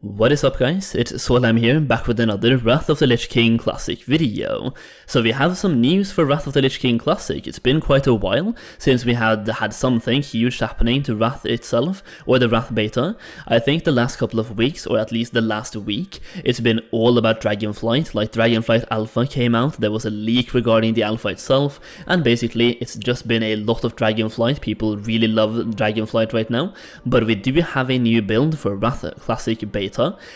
What is up guys, it's Solheim here, back with another Wrath of the Lich King Classic video. So we have some news for Wrath of the Lich King Classic. It's been quite a while since we had something huge happening to Wrath itself, or the Wrath beta. I think the last couple of weeks, or at least the last week, it's been all about Dragonflight. Like Dragonflight Alpha came out, there was a leak regarding the Alpha itself, and basically it's just been a lot of Dragonflight. People really love Dragonflight right now, but we do have a new build for Wrath Classic beta.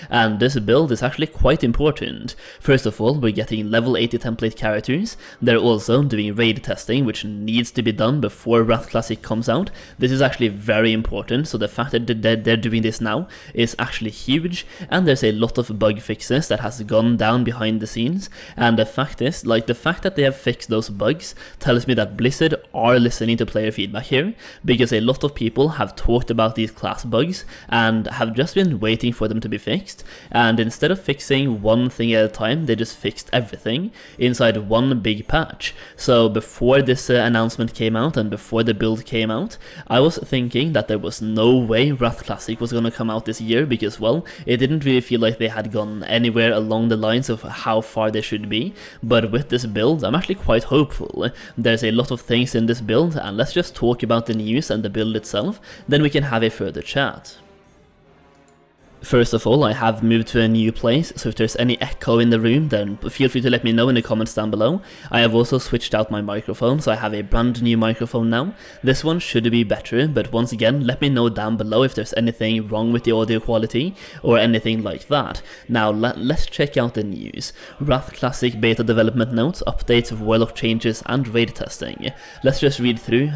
And this build is actually quite important. First of all, we're getting level 80 template characters. They're also doing raid testing, which needs to be done before Wrath Classic comes out. This is actually very important, so the fact that they're doing this now is actually huge, and there's a lot of bug fixes that has gone down behind the scenes, and the fact is, the fact that they have fixed those bugs tells me that Blizzard are listening to player feedback here, because a lot of people have talked about these class bugs and have just been waiting for them to be fixed, and instead of fixing one thing at a time, they just fixed everything inside one big patch. So before this announcement came out and before the build came out, I was thinking that there was no way Wrath Classic was gonna come out this year, because well, it didn't really feel like they had gone anywhere along the lines of how far they should be. But with this build, I'm actually quite hopeful. There's a lot of things in this build, and let's just talk about the news and the build itself, then we can have a further chat. First of all, I have moved to a new place, so if there's any echo in the room, then feel free to let me know in the comments down below. I have also switched out my microphone, so I have a brand new microphone now. This one should be better, but once again, let me know down below if there's anything wrong with the audio quality or anything like that. Now, let's check out the news. Wrath Classic beta development notes, updates, Warlock changes, and raid testing. Let's just read through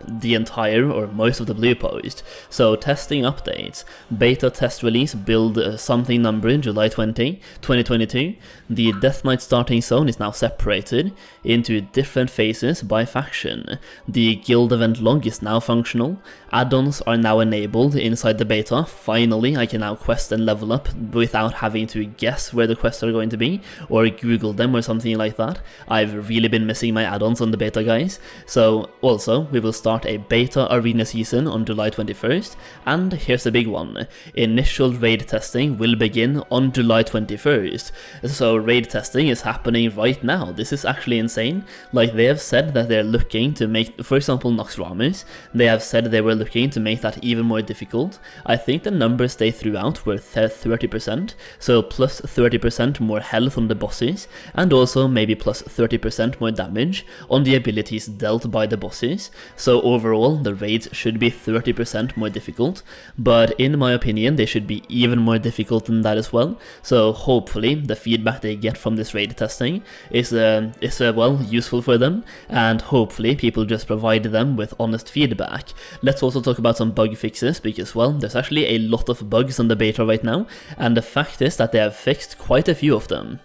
the entire or most of the blue post. So, testing updates. Beta test release build something number in July 20, 2022. The Death Knight starting zone is now separated into different phases by faction. The guild event log is now functional. Add-ons are now enabled inside the beta. Finally, I can now quest and level up without having to guess where the quests are going to be or Google them or something like that. I've really been missing my add-ons on the beta, guys. So also, we will start a beta arena season on July 21st, and here's the big one. Initial raid testing will begin on July 21st. So raid testing is happening right now. This is actually insane. Like, they have said that they're looking to make, for example, Nox Ramus, they have said they were looking to make that even more difficult. I think the numbers they threw out were 30%, so plus 30% more health on the bosses, and also maybe plus 30% more damage on the abilities dealt by the bosses. So overall, the raids should be 30% more difficult, but in my opinion, they should be even more difficult than that as well. So hopefully the feedback they get from this raid testing is well, useful for them, and hopefully people just provide them with honest feedback. Let's also talk about some bug fixes, because well, there's actually a lot of bugs on the beta right now, and the fact is that they have fixed quite a few of them.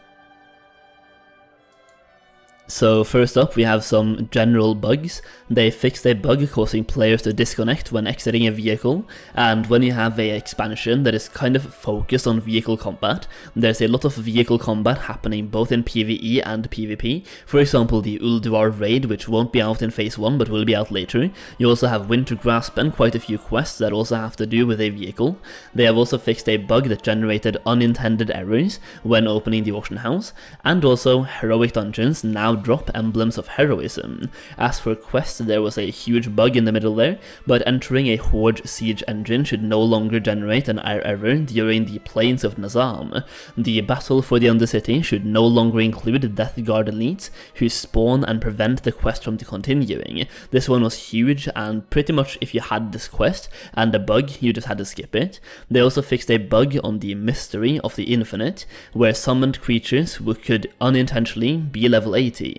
So first up, we have some general bugs. They fixed a bug causing players to disconnect when exiting a vehicle, and when you have an expansion that is kind of focused on vehicle combat, there's a lot of vehicle combat happening both in PvE and PvP. For example, the Ulduar raid, which won't be out in phase 1 but will be out later. You also have Winter Grasp and quite a few quests that also have to do with a vehicle. They have also fixed a bug that generated unintended errors when opening the auction house, and also heroic dungeons now drop emblems of heroism. As for quests, there was a huge bug in the middle there, but entering a Horde siege engine should no longer generate an error during the Plains of Nazam. The battle for the Undercity should no longer include Death Guard elites who spawn and prevent the quest from continuing. This one was huge, and pretty much if you had this quest and a bug, you just had to skip it. They also fixed a bug on the Mystery of the Infinite, where summoned creatures could unintentionally be level 80.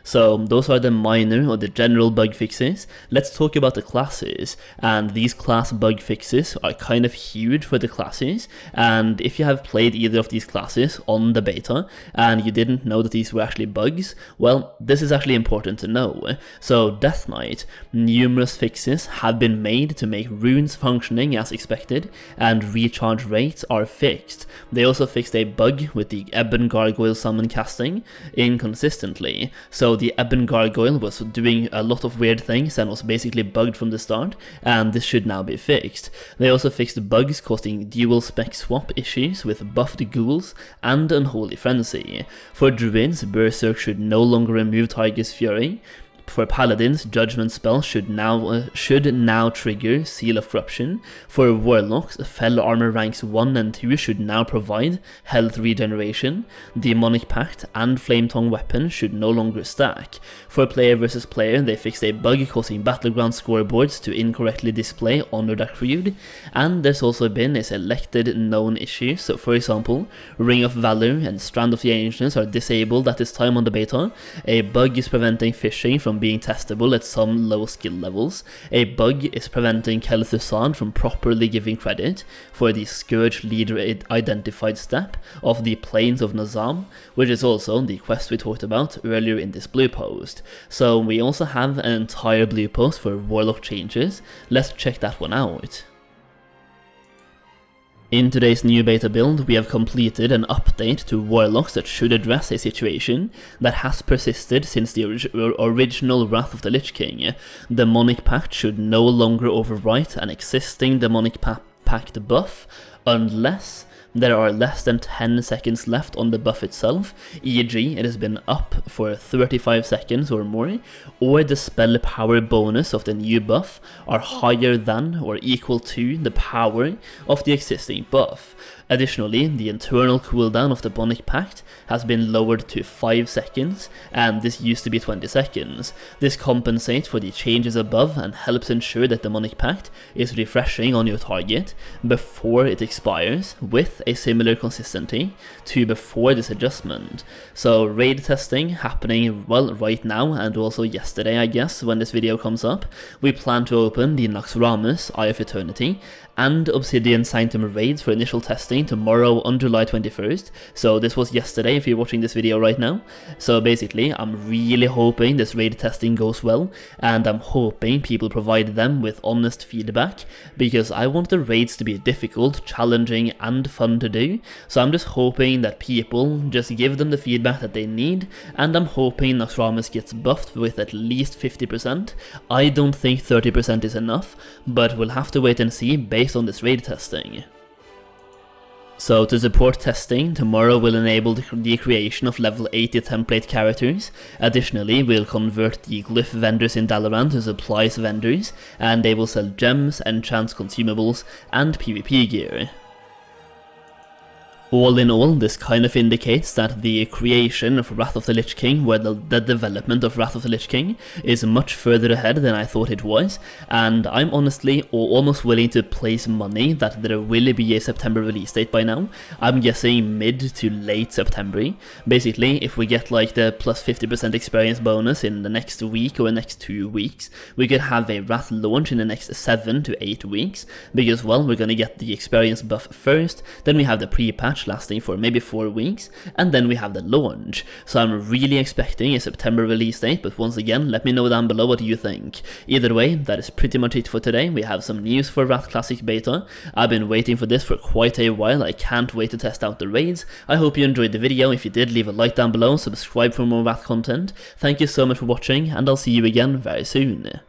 So those are the minor or the general bug fixes. Let's talk about the classes, and these class bug fixes are kind of huge for the classes, and if you have played either of these classes on the beta and you didn't know that these were actually bugs, well, this is actually important to know. So Death Knight, numerous fixes have been made to make runes functioning as expected, and recharge rates are fixed. They also fixed a bug with the Ebon Gargoyle summon casting inconsistently, so So the Addon gargoyle was doing a lot of weird things and was basically bugged from the start, and this should now be fixed. They also fixed bugs causing dual spec swap issues with buffed ghouls and Unholy Frenzy. For druids, Berserk should no longer remove Tiger's Fury. For paladins, Judgment spell should now trigger Seal of Corruption. For warlocks, Fell Armor ranks 1 and 2 should now provide health regeneration. Demonic Pact and Flame Tongue weapon should no longer stack. For player versus player, they fixed a bug causing battleground scoreboards to incorrectly display Honored Accrued. And there's also been a selected known issue. So for example, Ring of Valor and Strand of the Ancients are disabled at this time on the beta. A bug is preventing fishing from being testable at some low skill levels. A bug is preventing Kel'Thuzad from properly giving credit for the Scourge Leader identified step of the Plains of Nazam, which is also the quest we talked about earlier in this blue post. So we also have an entire blue post for Warlock changes. Let's check that one out. In today's new beta build, we have completed an update to Warlocks that should address a situation that has persisted since the original Wrath of the Lich King. Demonic Pact should no longer overwrite an existing Demonic Pact buff unless there are less than 10 seconds left on the buff itself, e.g. it has been up for 35 seconds or more, or the spell power bonus of the new buff are higher than or equal to the power of the existing buff. Additionally, the internal cooldown of the Demonic Pact has been lowered to 5 seconds, and this used to be 20 seconds. This compensates for the changes above and helps ensure that the Demonic Pact is refreshing on your target before it expires, with a similar consistency to before this adjustment. So raid testing happening, well, right now, and also yesterday I guess when this video comes up. We plan to open the Naxxramas Eye of Eternity and Obsidian Sanctum raids for initial testing tomorrow on July 21st, so this was yesterday if you're watching this video right now. So basically, I'm really hoping this raid testing goes well, and I'm hoping people provide them with honest feedback, because I want the raids to be difficult, challenging, and fun to do. So I'm just hoping that people just give them the feedback that they need, and I'm hoping Naxxramas gets buffed with at least 50%. I don't think 30% is enough, but we'll have to wait and see based on this raid testing. So to support testing, tomorrow we'll enable the creation of level 80 template characters. Additionally, we'll convert the glyph vendors in Dalaran to supplies vendors, and they will sell gems, enchants, consumables, and PvP gear. All in all, this kind of indicates that the creation of Wrath of the Lich King, where the development of Wrath of the Lich King is much further ahead than I thought it was, and I'm honestly almost willing to place money that there will be a September release date by now. I'm guessing mid to late September. Basically, if we get like the plus 50% experience bonus in the next week or the next 2 weeks, we could have a Wrath launch in the next 7 to 8 weeks, because, well, we're gonna get the experience buff first, then we have the pre-patch lasting for maybe 4 weeks, and then we have the launch. So I'm really expecting a September release date, but once again, let me know down below what you think. Either way, that is pretty much it for today. We have some news for Wrath Classic Beta. I've been waiting for this for quite a while. I can't wait to test out the raids. I hope you enjoyed the video. If you did, leave a like down below, subscribe for more Wrath content. Thank you so much for watching, and I'll see you again very soon.